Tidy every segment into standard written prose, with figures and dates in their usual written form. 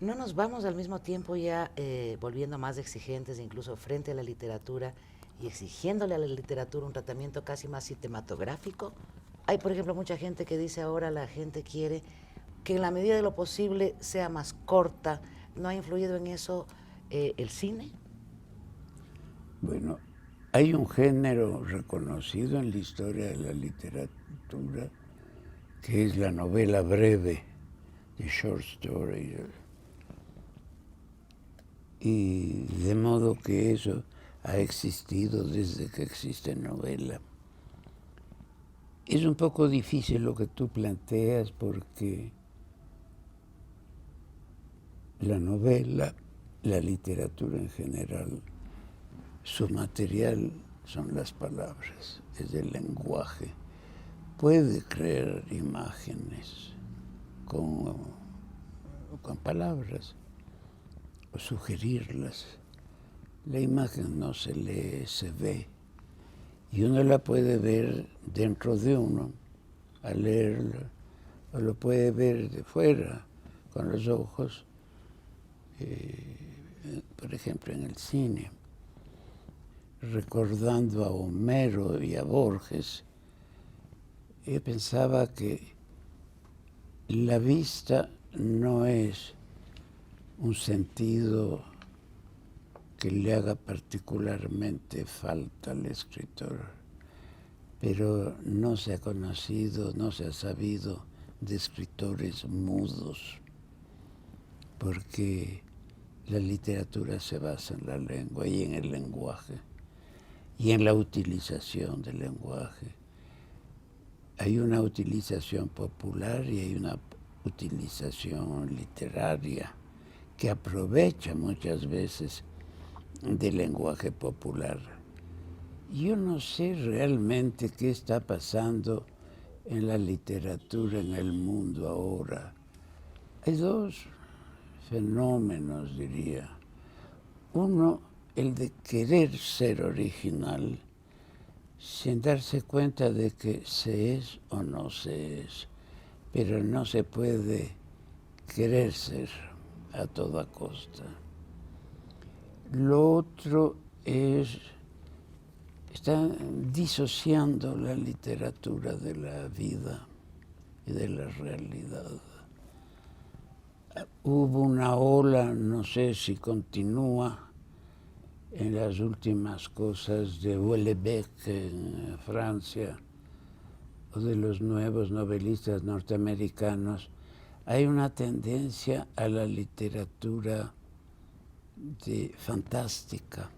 ¿No nos vamos al mismo tiempo ya volviendo más exigentes, incluso frente a la literatura, y exigiéndole a la literatura un tratamiento casi más cinematográfico? Hay, por ejemplo, mucha gente que dice ahora la gente quiere que en la medida de lo posible sea más corta. ¿No ha influido en eso el cine? Bueno, hay un género reconocido en la historia de la literatura que es la novela breve, the short story. Y de modo que eso ha existido desde que existe novela. Es un poco difícil lo que tú planteas porque la novela, la literatura en general, su material son las palabras, es el lenguaje. Puede crear imágenes con palabras o sugerirlas. La imagen no se lee, se ve. Y uno la puede ver dentro de uno al leerla, o lo puede ver de fuera con los ojos, por ejemplo en el cine. Recordando a Homero y a Borges, yo pensaba que la vista no es un sentido que le haga particularmente falta al escritor, pero no se ha conocido, no se ha sabido de escritores mudos, porque la literatura se basa en la lengua y en el lenguaje y en la utilización del lenguaje. Hay una utilización popular y hay una utilización literaria que aprovecha muchas veces del lenguaje popular. Yo no sé realmente qué está pasando en la literatura en el mundo ahora. Hay dos fenómenos, diría. Uno, el de querer ser original sin darse cuenta de que se es o no se es, pero no se puede querer ser a toda costa. Lo otro es, está disociando la literatura de la vida y de la realidad. Hubo una ola, no sé si continúa, en las últimas cosas de Houellebecq en Francia o de los nuevos novelistas norteamericanos. Hay una tendencia a la literatura fantástica,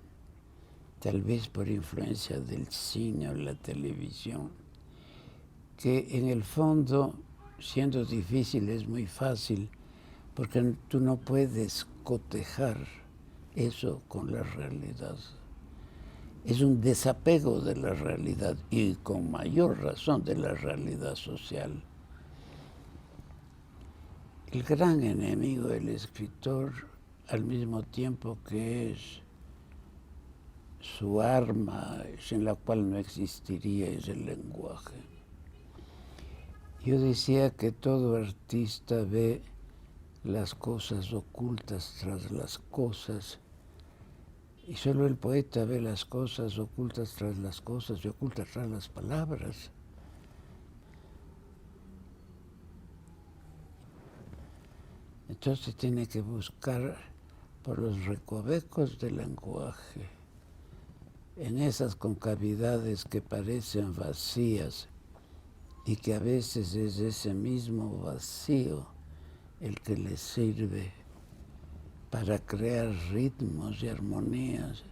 tal vez por influencia del cine o la televisión, que en el fondo, siendo difícil, es muy fácil, porque tú no puedes cotejar eso con la realidad. Es un desapego de la realidad y con mayor razón de la realidad social. El gran enemigo del escritor, al mismo tiempo que es su arma, sin la cual no existiría, es el lenguaje. Yo decía que todo artista ve las cosas ocultas tras las cosas, y solo el poeta ve las cosas ocultas tras las cosas y ocultas tras las palabras. Entonces tiene que buscar por los recovecos del lenguaje, en esas concavidades que parecen vacías y que a veces es ese mismo vacío el que le sirve para crear ritmos y armonías,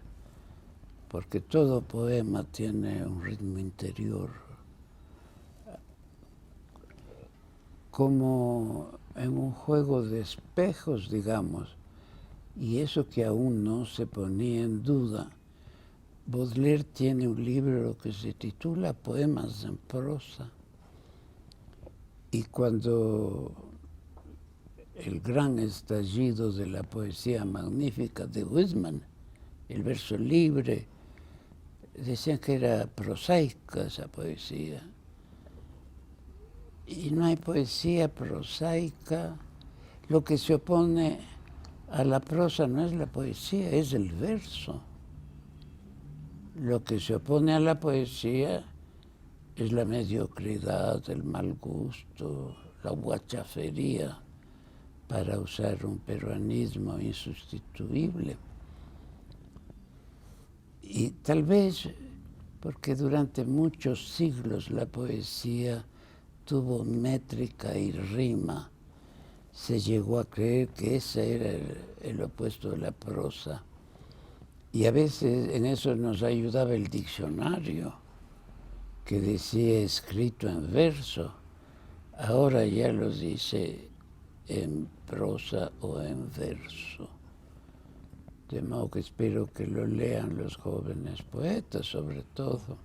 porque todo poema tiene un ritmo interior. Como en un juego de espejos, digamos, y eso que aún no se ponía en duda. Baudelaire tiene un libro que se titula Poemas en prosa, y cuando el gran estallido de la poesía magnífica de Whitman, el verso libre, decían que era prosaica esa poesía. Y no hay poesía prosaica. Lo que se opone a la prosa no es la poesía, es el verso. Lo que se opone a la poesía es la mediocridad, el mal gusto, la guachafería, para usar un peruanismo insustituible. Y tal vez porque durante muchos siglos la poesía tuvo métrica y rima, se llegó a creer que ese era el opuesto de la prosa. Y a veces en eso nos ayudaba el diccionario, que decía escrito en verso. Ahora ya lo dice en prosa o en verso. De modo que espero que lo lean los jóvenes poetas, sobre todo.